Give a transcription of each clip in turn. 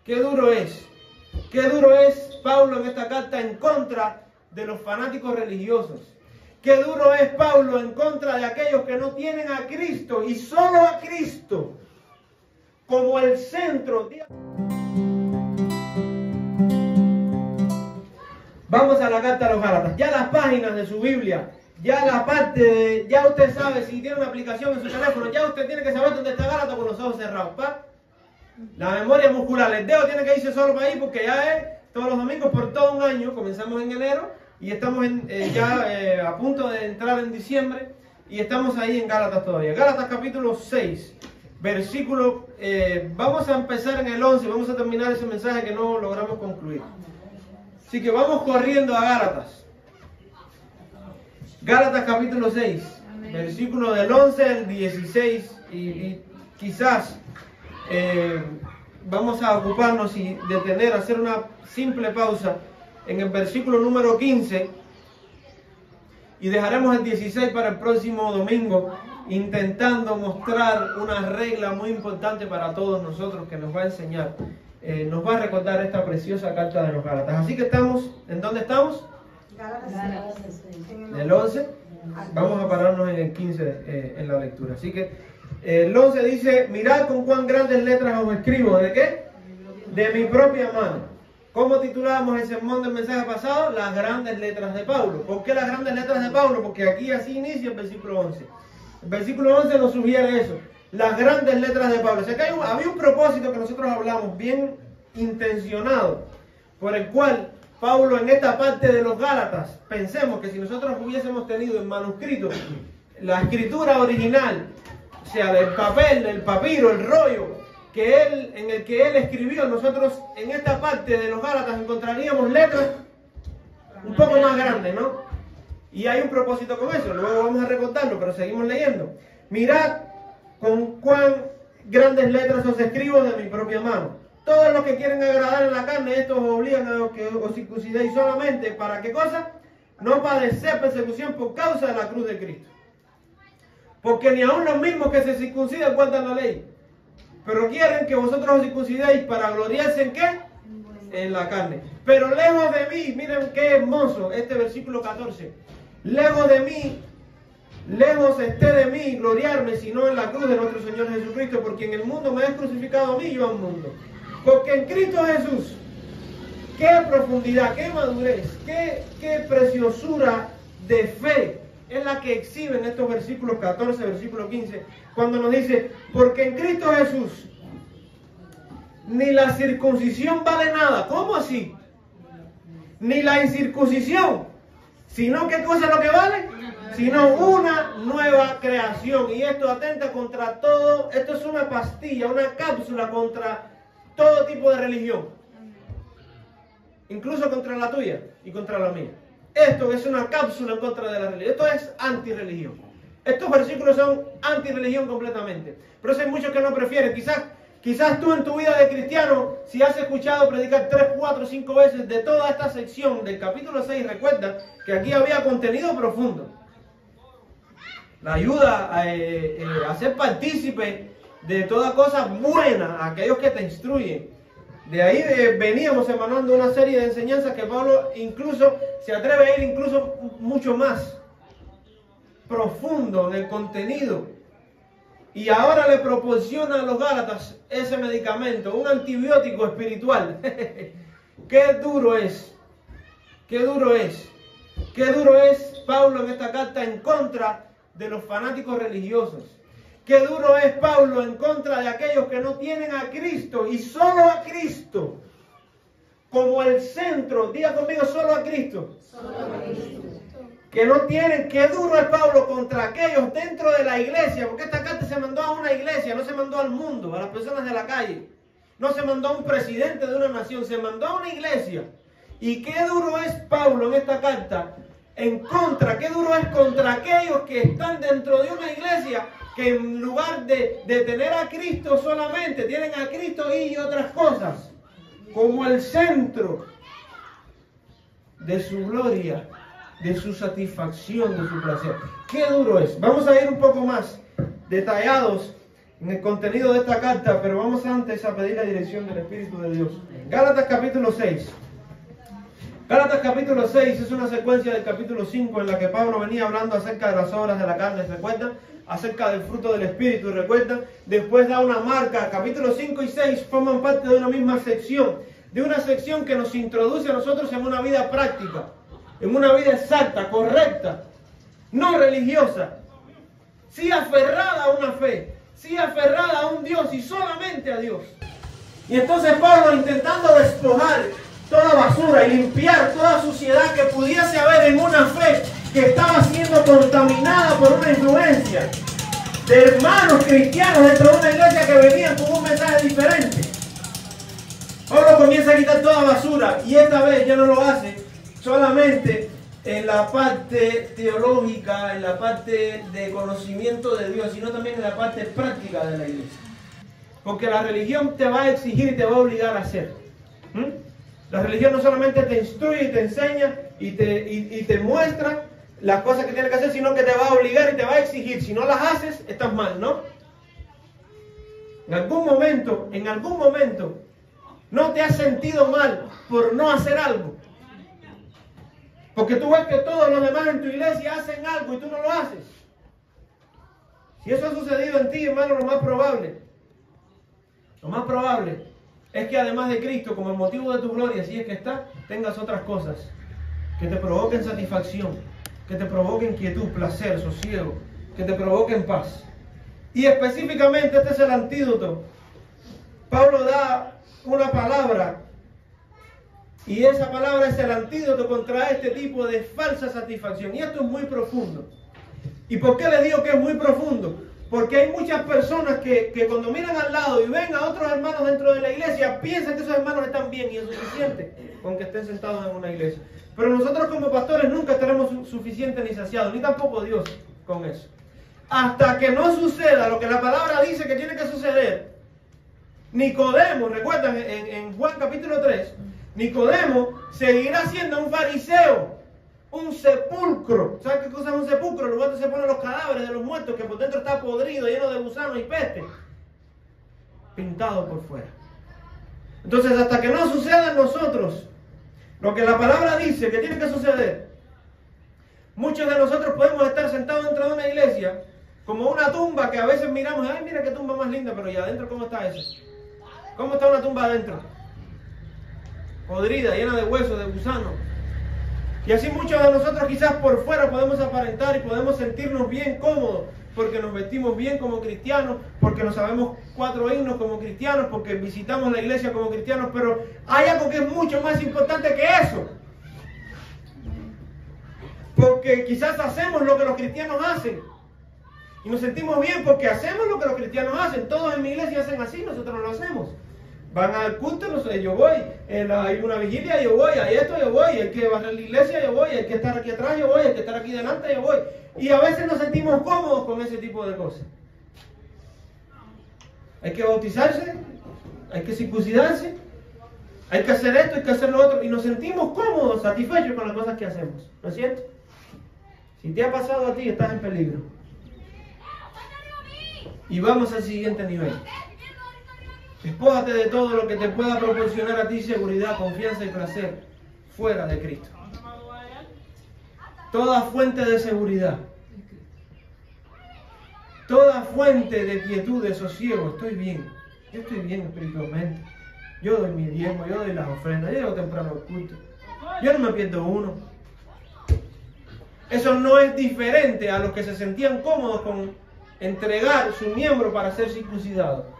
Qué duro es. Qué duro es Pablo en esta carta en contra de los fanáticos religiosos. Qué duro es Pablo en contra de aquellos que no tienen a Cristo y solo a Cristo como el centro. Vamos a la carta a los Gálatas. Ya las páginas de su Biblia, ya la parte de, ya usted sabe, si tiene una aplicación en su teléfono, ya usted tiene que saber dónde está Gálatas con los ojos cerrados. La memoria muscular, el dedo tiene que irse solo para ahí porque ya es todos los domingos por todo un año. Comenzamos en enero y estamos ya a punto de entrar en diciembre y estamos ahí en Gálatas todavía. Gálatas capítulo 6, versículo, vamos a empezar en el 11, vamos a terminar ese mensaje que no logramos concluir. Así que vamos corriendo a Gálatas. Gálatas capítulo 6, versículo del 11 al 16 y quizás vamos a ocuparnos y detener, hacer una simple pausa en el versículo número 15 y dejaremos el 16 para el próximo domingo, intentando mostrar una regla muy importante para todos nosotros que nos va a enseñar, nos va a recordar esta preciosa carta de los Gálatas. Así que estamos, ¿en dónde estamos? Gálatas. En el 11, vamos a pararnos en el 15 en la lectura. Así que el 11 dice, mirad con cuán grandes letras os escribo. ¿De qué? De mi propia mano. ¿Cómo titulábamos el sermón del mensaje pasado? Las grandes letras de Pablo. ¿Por qué las grandes letras de Pablo? Porque aquí así inicia el versículo 11. El versículo 11 nos sugiere eso. Las grandes letras de Pablo. O sea que había un propósito que nosotros hablamos, bien intencionado, por el cual Pablo en esta parte de los Gálatas, pensemos que si nosotros hubiésemos tenido en manuscrito la escritura original, o sea, del papel, del papiro, el rollo en el que él escribió, nosotros en esta parte de los Gálatas encontraríamos letras un poco más grandes, ¿no? Y hay un propósito con eso, luego vamos a recordarlo, pero seguimos leyendo. Mirad con cuán grandes letras os escribo de mi propia mano. Todos los que quieren agradar en la carne, estos os obligan a que os circuncidéis solamente, ¿para qué cosa? No padecer persecución por causa de la cruz de Cristo. Porque ni aun los mismos que se circuncidan guardan la ley, pero quieren que vosotros os circuncidéis para gloriarse ¿en qué? En la carne. Pero lejos de mí, miren qué hermoso este versículo 14. Lejos de mí, lejos esté de mí gloriarme, sino en la cruz de nuestro Señor Jesucristo, porque en el mundo me has crucificado a mí y yo al mundo. Porque en Cristo Jesús, qué profundidad, qué madurez, qué preciosura de fe es la que exhiben estos versículos 14, versículo 15, cuando nos dice, porque en Cristo Jesús ni la circuncisión vale nada. ¿Cómo así? Ni la incircuncisión, sino ¿qué cosa es lo que vale? Sino una nueva creación. Y esto atenta contra todo, esto es una pastilla, una cápsula contra todo tipo de religión, incluso contra la tuya y contra la mía. Esto es una cápsula en contra de la religión. Esto es antirreligión. Estos versículos son antirreligión completamente. Pero hay muchos que no prefieren. Quizás tú en tu vida de cristiano, si has escuchado predicar 3, 4, 5 veces de toda esta sección del capítulo 6, recuerda que aquí había contenido profundo. La ayuda a ser partícipe de toda cosa buena a aquellos que te instruyen. De ahí veníamos emanando una serie de enseñanzas que Pablo incluso se atreve a ir incluso mucho más profundo en el contenido. Y ahora le proporciona a los Gálatas ese medicamento, un antibiótico espiritual. Qué duro es, qué duro es, qué duro es Pablo en esta carta en contra de los fanáticos religiosos. Qué duro es Pablo en contra de aquellos que no tienen a Cristo y solo a Cristo como el centro. Diga conmigo, solo a Cristo. Solo a Cristo. Que no tienen. Qué duro es Pablo contra aquellos dentro de la iglesia, porque esta carta se mandó a una iglesia, no se mandó al mundo, a las personas de la calle. No se mandó a un presidente de una nación, se mandó a una iglesia. Y qué duro es Pablo en esta carta en contra, qué duro es contra aquellos que están dentro de una iglesia que en lugar de tener a Cristo solamente, tienen a Cristo y otras cosas como el centro de su gloria, de su satisfacción, de su placer. Qué duro es. Vamos a ir un poco más detallados en el contenido de esta carta, pero vamos antes a pedir la dirección del Espíritu de Dios. Gálatas capítulo 6. Gálatas capítulo 6 es una secuencia del capítulo 5 en la que Pablo venía hablando acerca de las obras de la carne, ¿recuerdan? Acerca del fruto del Espíritu, ¿recuerdan? Después da una marca. Capítulos 5 y 6 forman parte de una misma sección, de una sección que nos introduce a nosotros en una vida práctica, en una vida exacta, correcta, no religiosa, sí aferrada a una fe, sí aferrada a un Dios y solamente a Dios. Y entonces Pablo, intentando despojar toda basura y limpiar toda suciedad que pudiese haber en una fe que estaba siendo contaminada por una influencia de hermanos cristianos dentro de una iglesia que venían con un mensaje diferente, Pablo comienza a quitar toda basura, y esta vez ya no lo hace solamente en la parte teológica, en la parte de conocimiento de Dios, sino también en la parte práctica de la iglesia. Porque la religión te va a exigir y te va a obligar a hacer. La religión no solamente te instruye y te enseña y te muestra las cosas que tienes que hacer, sino que te va a obligar y te va a exigir. Si no las haces, estás mal, ¿no? En algún momento, no te has sentido mal por no hacer algo. Porque tú ves que todos los demás en tu iglesia hacen algo y tú no lo haces. Si eso ha sucedido en ti, hermano, lo más probable es que además de Cristo, como el motivo de tu gloria, si es que está, tengas otras cosas que te provoquen satisfacción, que te provoquen quietud, placer, sosiego, que te provoquen paz. Y específicamente este es el antídoto. Pablo da una palabra, y esa palabra es el antídoto contra este tipo de falsa satisfacción. Y esto es muy profundo. ¿Y por qué les digo que es muy profundo? Porque hay muchas personas que cuando miran al lado y ven a otros hermanos dentro de la iglesia, piensan que esos hermanos están bien y es suficiente con que estén sentados en una iglesia. Pero nosotros como pastores nunca estaremos suficientes ni saciados, ni tampoco Dios con eso. Hasta que no suceda lo que la palabra dice que tiene que suceder. Nicodemo, recuerdan en Juan capítulo 3, Nicodemo seguirá siendo un fariseo, un sepulcro. ¿Saben qué cosa es un sepulcro? El lugar donde se ponen los cadáveres de los muertos, que por dentro está podrido, lleno de gusanos y peste, pintado por fuera. Entonces, hasta que no suceda en nosotros lo que la palabra dice que tiene que suceder, muchos de nosotros podemos estar sentados dentro de una iglesia como una tumba que a veces miramos, ay, mira qué tumba más linda, pero ¿y adentro cómo está eso? ¿Cómo está una tumba adentro? Podrida, llena de huesos, de gusanos. Y así muchos de nosotros quizás por fuera podemos aparentar y podemos sentirnos bien cómodos, porque nos vestimos bien como cristianos, porque nos sabemos 4 himnos como cristianos, porque visitamos la iglesia como cristianos, pero hay algo que es mucho más importante que eso. Porque quizás hacemos lo que los cristianos hacen. Y nos sentimos bien porque hacemos lo que los cristianos hacen. Todos en mi iglesia hacen así, nosotros no lo hacemos. Van al culto, no sé, yo voy. Hay una vigilia, yo voy. Hay esto, yo voy. El que va a la iglesia, yo voy. El que está aquí atrás, yo voy. El que está aquí delante, yo voy. Y a veces nos sentimos cómodos con ese tipo de cosas. Hay que bautizarse, hay que circuncidarse, hay que hacer esto, hay que hacer lo otro. Y nos sentimos cómodos, satisfechos con las cosas que hacemos. ¿No es cierto? Si te ha pasado a ti, estás en peligro. Y vamos al siguiente nivel. Despójate de todo lo que te pueda proporcionar a ti seguridad, confianza y placer fuera de Cristo. Toda fuente de seguridad, toda fuente de quietud, de sosiego. Estoy bien, yo estoy bien espiritualmente. Yo doy mi diezmo, yo doy las ofrendas, yo llego temprano al culto. Yo no me pierdo uno. Eso no es diferente a los que se sentían cómodos con entregar su miembro para ser circuncidado.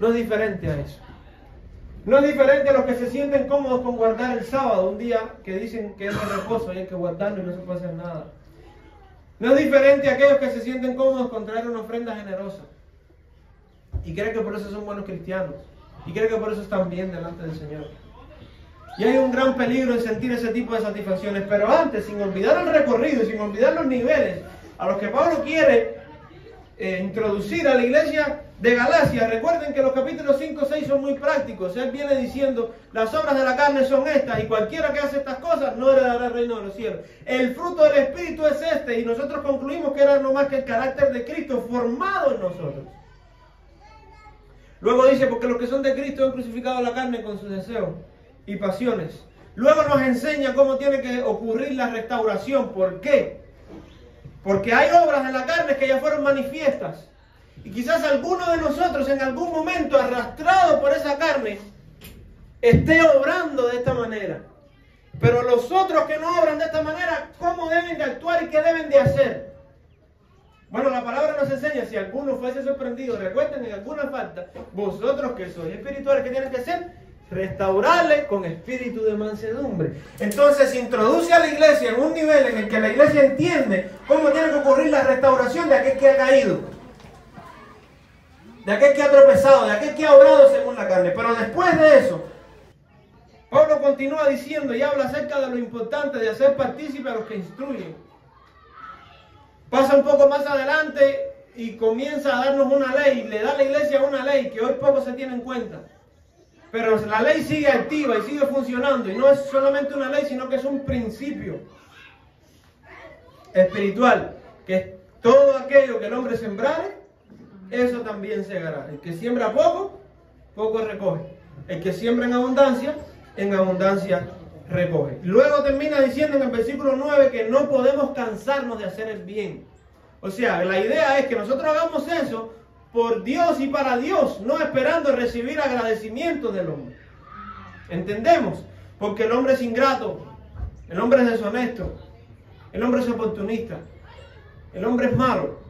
No es diferente a eso. No es diferente a los que se sienten cómodos con guardar el sábado, un día que dicen que es de reposo y hay que guardarlo y no se puede hacer nada. No es diferente a aquellos que se sienten cómodos con traer una ofrenda generosa y creen que por eso son buenos cristianos y creen que por eso están bien delante del Señor. Y hay un gran peligro en sentir ese tipo de satisfacciones, pero antes, sin olvidar el recorrido y sin olvidar los niveles a los que Pablo quiere introducir a la iglesia de Galacia. Recuerden que los capítulos 5 y 6 son muy prácticos. Él viene diciendo, las obras de la carne son estas, y cualquiera que hace estas cosas no heredará el reino de los cielos. El fruto del Espíritu es este, y nosotros concluimos que era no más que el carácter de Cristo formado en nosotros. Luego dice, porque los que son de Cristo han crucificado la carne con sus deseos y pasiones. Luego nos enseña cómo tiene que ocurrir la restauración. ¿Por qué? Porque hay obras en la carne que ya fueron manifiestas. Y quizás alguno de nosotros en algún momento, arrastrado por esa carne, esté obrando de esta manera. Pero los otros que no obran de esta manera, ¿cómo deben de actuar y qué deben de hacer? Bueno, la palabra nos enseña, si alguno fuese sorprendido, recuerden en alguna falta, vosotros que sois espirituales, ¿qué tienen que hacer? Restaurarle con espíritu de mansedumbre. Entonces introduce a la iglesia en un nivel en el que la iglesia entiende cómo tiene que ocurrir la restauración de aquel que ha caído, de aquel que ha tropezado, de aquel que ha obrado según la carne. Pero después de eso, Pablo continúa diciendo y habla acerca de lo importante de hacer partícipe a los que instruyen. Pasa un poco más adelante y comienza a darnos una ley, le da a la iglesia una ley que hoy poco se tiene en cuenta. Pero la ley sigue activa y sigue funcionando, y no es solamente una ley, sino que es un principio espiritual, que es todo aquello que el hombre sembrare, eso también segará. El que siembra poco, poco recoge. El que siembra en abundancia recoge. Luego termina diciendo en el versículo 9 que no podemos cansarnos de hacer el bien. O sea, la idea es que nosotros hagamos eso por Dios y para Dios, no esperando recibir agradecimiento del hombre. ¿Entendemos? Porque el hombre es ingrato, el hombre es deshonesto, el hombre es oportunista, el hombre es malo.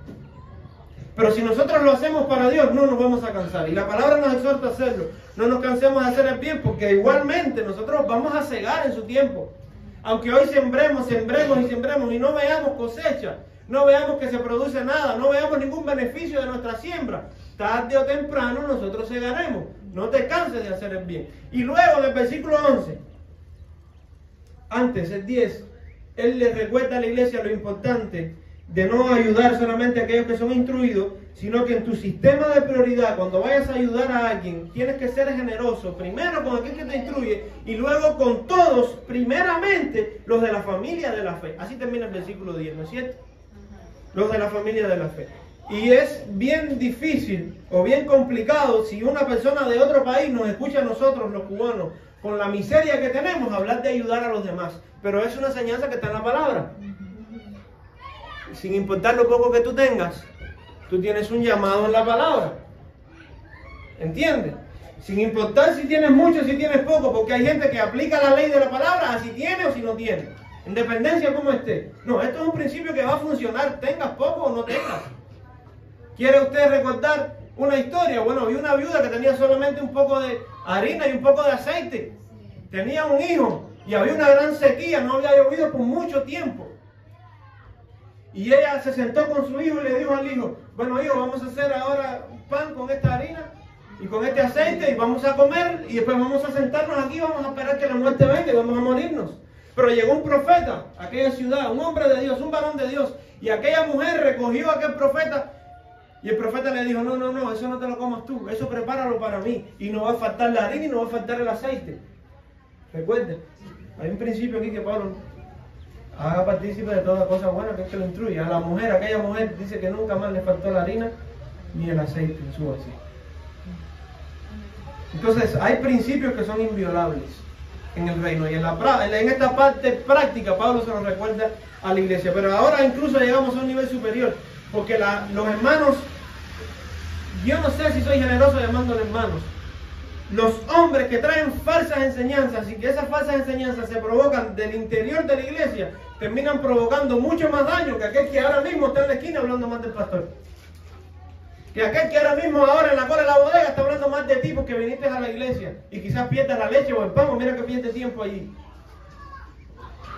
Pero si nosotros lo hacemos para Dios, no nos vamos a cansar. Y la palabra nos exhorta a hacerlo. No nos cansemos de hacer el bien, porque igualmente nosotros vamos a cegar en su tiempo. Aunque hoy sembremos y no veamos cosecha, no veamos que se produce nada, no veamos ningún beneficio de nuestra siembra, tarde o temprano nosotros segaremos. No te canses de hacer el bien. Y luego del versículo 11, antes el 10, él le recuerda a la iglesia lo importante de no ayudar solamente a aquellos que son instruidos, sino que en tu sistema de prioridad, cuando vayas a ayudar a alguien, tienes que ser generoso, primero con aquel que te instruye, y luego con todos, primeramente los de la familia de la fe. Así termina el versículo 10, ¿no es cierto? Los de la familia de la fe. Y es bien difícil o bien complicado si una persona de otro país nos escucha a nosotros, los cubanos, con la miseria que tenemos, hablar de ayudar a los demás. Pero es una enseñanza que está en la palabra. Sin importar lo poco que tú tengas, tú tienes un llamado en la palabra. ¿Entiendes? Sin importar si tienes mucho o si tienes poco, porque hay gente que aplica la ley de la palabra a si tiene o si no tiene, en dependencia de cómo esté. No, esto es un principio que va a funcionar, tengas poco o no tengas. ¿Quiere usted recordar una historia? Bueno, vi una viuda que tenía solamente un poco de harina y un poco de aceite. Tenía un hijo y había una gran sequía, no había llovido por mucho tiempo. Y ella se sentó con su hijo y le dijo al hijo, bueno hijo, vamos a hacer ahora pan con esta harina y con este aceite y vamos a comer y después vamos a sentarnos aquí, vamos a esperar que la muerte venga y vamos a morirnos. Pero llegó un profeta a aquella ciudad, un hombre de Dios, un varón de Dios, y aquella mujer recogió a aquel profeta y el profeta le dijo, no, eso no te lo comas tú, eso prepáralo para mí y no va a faltar la harina y no va a faltar el aceite. Recuerden, hay un principio aquí que Pablo haga partícipe de toda cosa buena, que es que lo instruye. A la mujer, aquella mujer dice que nunca más le faltó la harina ni el aceite en su vasija. Entonces hay principios que son inviolables en el reino, y en esta parte práctica Pablo se nos recuerda a la iglesia. Pero ahora incluso llegamos a un nivel superior, porque los hermanos, yo no sé si soy generoso llamándolos hermanos, los hombres que traen falsas enseñanzas y que esas falsas enseñanzas se provocan del interior de la iglesia, terminan provocando mucho más daño que aquel que ahora mismo está en la esquina hablando más del pastor. Que aquel que ahora mismo ahora en la cola de la bodega está hablando más de ti porque viniste a la iglesia y quizás pierdas la leche o el pan, o mira que pierde tiempo allí.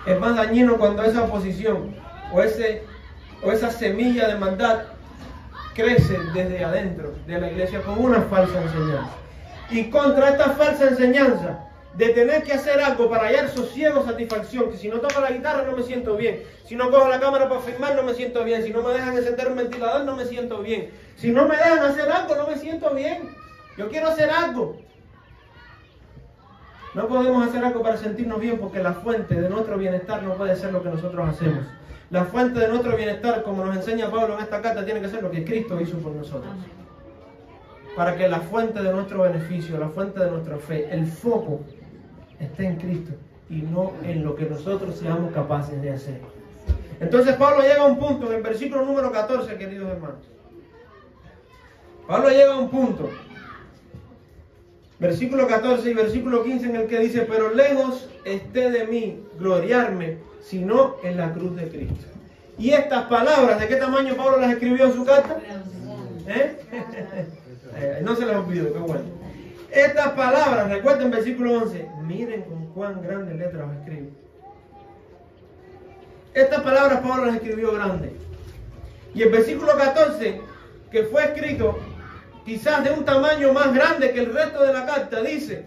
Es más dañino cuando esa oposición o esa semilla de maldad crece desde adentro de la iglesia con una falsa enseñanza. Y contra esta falsa enseñanza de tener que hacer algo para hallar sosiego, satisfacción, que si no toco la guitarra no me siento bien, si no cojo la cámara para filmar no me siento bien, si no me dejan encender un ventilador no me siento bien, si no me dejan hacer algo no me siento bien, yo quiero hacer algo. No podemos hacer algo para sentirnos bien, porque la fuente de nuestro bienestar no puede ser lo que nosotros hacemos. La fuente de nuestro bienestar, como nos enseña Pablo en esta carta, tiene que ser lo que Cristo hizo por nosotros. para que la fuente de nuestro beneficio, la fuente de nuestra fe, el foco esté en Cristo y no en lo que nosotros seamos capaces de hacer. Entonces Pablo llega a un punto, en el versículo número 14, queridos hermanos. Pablo llega a un punto, versículo 14 y versículo 15, en el que dice: pero lejos esté de mí gloriarme, sino en la cruz de Cristo. Y estas palabras, ¿de qué tamaño Pablo las escribió en su carta? No se las olvidó, qué bueno. Estas palabras, recuerden versículo 11, miren con cuán grandes letras las escribo. Estas palabras Pablo las escribió grandes. Y el versículo 14, que fue escrito quizás de un tamaño más grande que el resto de la carta, dice: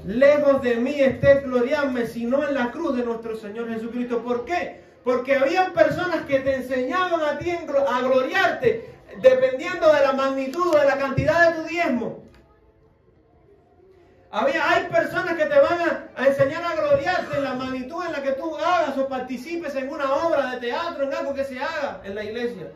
lejos de mí esté gloriarme, sino en la cruz de nuestro Señor Jesucristo. ¿Por qué? Porque había personas que te enseñaban a ti a gloriarte dependiendo de la magnitud o de la cantidad de tu diezmo. Hay personas que te van a enseñar a gloriarte en la magnitud en la que tú hagas o participes en una obra de teatro, en algo que se haga en la iglesia.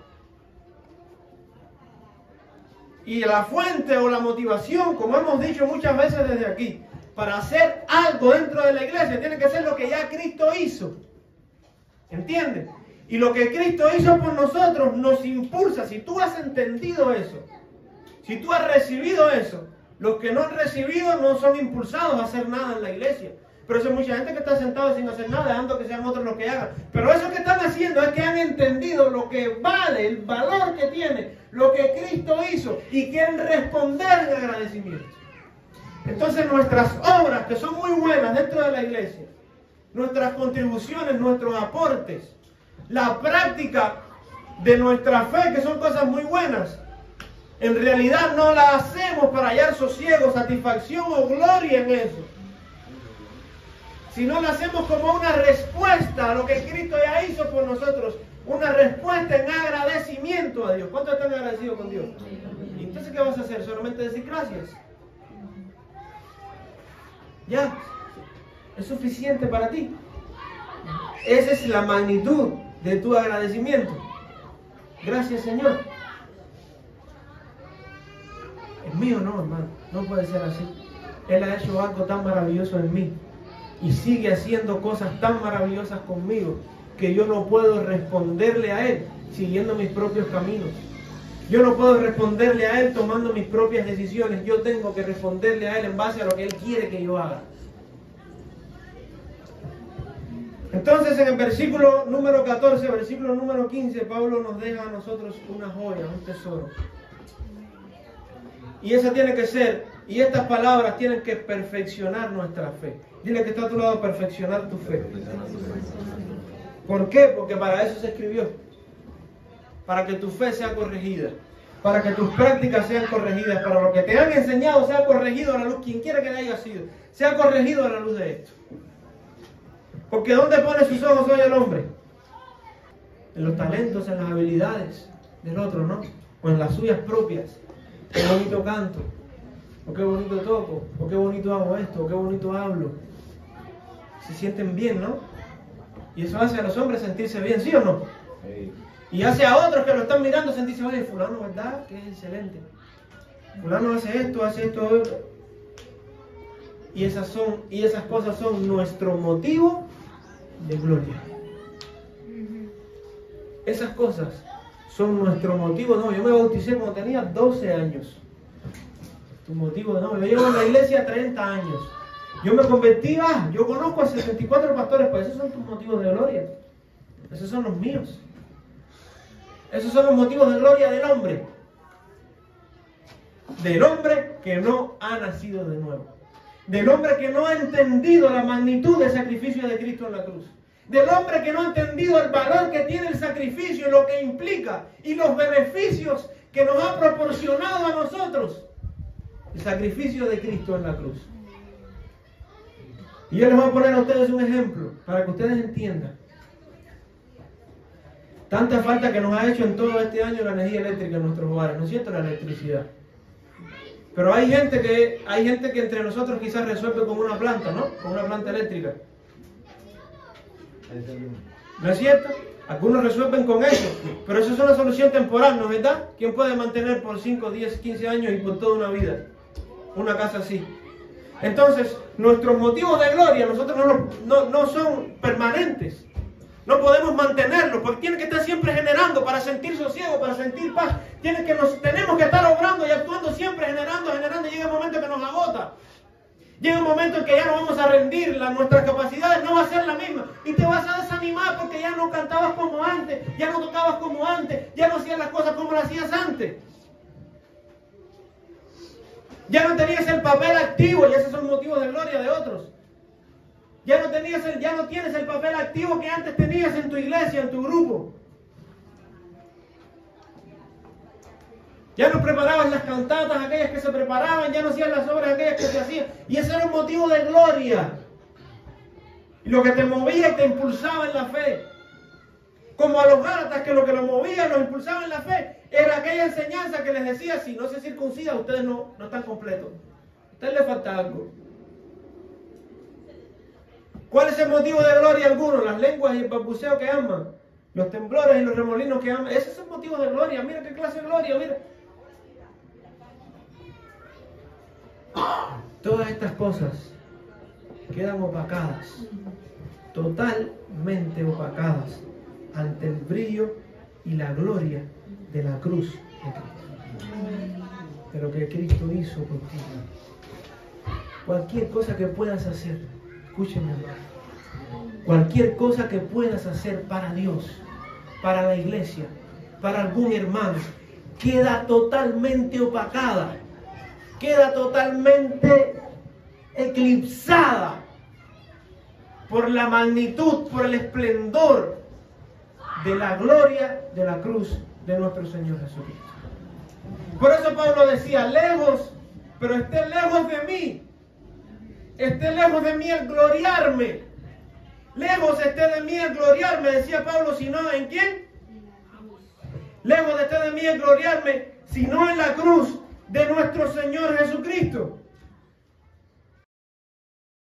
Y la fuente o la motivación, como hemos dicho muchas veces desde aquí, para hacer algo dentro de la iglesia, tiene que ser lo que ya Cristo hizo. ¿Entiendes? Y lo que Cristo hizo por nosotros nos impulsa. Si tú has entendido eso, si tú has recibido eso, los que no han recibido no son impulsados a hacer nada en la iglesia. Pero eso hay mucha gente que está sentada sin hacer nada, dejando que sean otros los que hagan. Pero eso que están haciendo es que han entendido lo que vale, el valor que tiene, lo que Cristo hizo, y quieren responder en agradecimiento. Entonces nuestras obras, que son muy buenas dentro de la iglesia, nuestras contribuciones, nuestros aportes, la práctica de nuestra fe, que son cosas muy buenas, en realidad no la hacemos para hallar sosiego, satisfacción o gloria en eso, sino la hacemos como una respuesta a lo que Cristo ya hizo por nosotros, una respuesta en agradecimiento a Dios. ¿Cuántos están agradecidos con Dios? ¿Y entonces qué vas a hacer? ¿Solamente decir gracias? Ya, es suficiente para ti. Esa es la magnitud de tu agradecimiento. Gracias, Señor. Es mío, no, hermano, no puede ser así. Él ha hecho algo tan maravilloso en mí y sigue haciendo cosas tan maravillosas conmigo que yo no puedo responderle a Él siguiendo mis propios caminos. Yo no puedo responderle a Él tomando mis propias decisiones. Yo tengo que responderle a Él en base a lo que Él quiere que yo haga. Entonces, en el versículo número 14, versículo número 15, Pablo nos deja a nosotros una joya, un tesoro. Y esa tiene que ser, y estas palabras tienen que perfeccionar nuestra fe. Dile que está a tu lado: perfeccionar tu fe. ¿Por qué? Porque para eso se escribió. Para que tu fe sea corregida. Para que tus prácticas sean corregidas. Para lo que te han enseñado sea corregido a la luz. Quien quiera que haya sido, sea corregido a la luz de esto. Porque ¿dónde pone sus ojos hoy el hombre? En los talentos, en las habilidades del otro, ¿no? O en las suyas propias. Qué bonito canto, o qué bonito toco, o qué bonito hago esto, o qué bonito hablo. Se sienten bien, ¿no? Y eso hace a los hombres sentirse bien, ¿sí o no? Sí. Y hace a otros que lo están mirando sentirse: oye, fulano, ¿verdad? Que es excelente. Fulano hace esto, otro. Y esas cosas son nuestro motivo de gloria. Esas cosas son nuestro motivo. No, yo me bauticé cuando tenía 12 años. Tu motivo, no, yo llevo en la iglesia 30 años. Yo me convertí, yo conozco a 64 pastores, pues esos son tus motivos de gloria. Esos son los míos. Esos son los motivos de gloria del hombre. Del hombre que no ha nacido de nuevo. Del hombre que no ha entendido la magnitud del sacrificio de Cristo en la cruz. Del hombre que no ha entendido el valor que tiene el sacrificio, lo que implica y los beneficios que nos ha proporcionado a nosotros el sacrificio de Cristo en la cruz. Y yo les voy a poner a ustedes un ejemplo para que ustedes entiendan tanta falta que nos ha hecho en todo este año la energía eléctrica en nuestros hogares, ¿no es cierto? La electricidad. Pero hay gente que entre nosotros quizás resuelve con una planta, ¿no? Con una planta eléctrica. ¿No es cierto? Algunos resuelven con eso, pero eso es una solución temporal, ¿no es verdad? ¿Quién puede mantener por 5, 10, 15 años y por toda una vida una casa así? Entonces, nuestros motivos de gloria, nosotros no son permanentes. No podemos mantenerlos, porque tiene que estar siempre generando para sentir sosiego, para sentir paz. Tenemos que estar obrando y actuando siempre, generando. Llega un momento que nos agota. Llega un momento en que ya no vamos a rendir, nuestras capacidades no va a ser la misma. Y te vas a desanimar porque ya no cantabas como antes, ya no tocabas como antes, ya no hacías las cosas como las hacías antes. Ya no tenías el papel activo, y esos son motivos de gloria de otros. Ya no tienes el papel activo que antes tenías en tu iglesia, en tu grupo. Ya no preparabas las cantatas aquellas que se preparaban, ya no hacías las obras aquellas que se hacían. Y ese era un motivo de gloria. Y lo que te movía y te impulsaba en la fe. Como a los Gálatas, que lo movía y los impulsaba en la fe, era aquella enseñanza que les decía, si no se circuncidan, ustedes no están completos. A ustedes les falta algo. ¿Cuál es el motivo de gloria alguno? Las lenguas y el balbuceo que aman. Los temblores y los remolinos que aman. Ese es el motivo de gloria. Mira qué clase de gloria, mira. Todas estas cosas quedan opacadas. Totalmente opacadas ante el brillo y la gloria de la cruz de Cristo. De lo que Cristo hizo contigo. Cualquier cosa que puedas hacer, escúcheme, hermano. Cualquier cosa que puedas hacer para Dios, para la iglesia, para algún hermano, queda totalmente opacada, queda totalmente eclipsada por la magnitud, por el esplendor de la gloria de la cruz de nuestro Señor Jesucristo. Por eso Pablo decía, lejos, pero esté lejos de mí. Esté lejos de mí el gloriarme. Lejos esté de mí el gloriarme, decía Pablo, sino ¿en quién? Lejos esté de mí el gloriarme, sino en la cruz de nuestro Señor Jesucristo.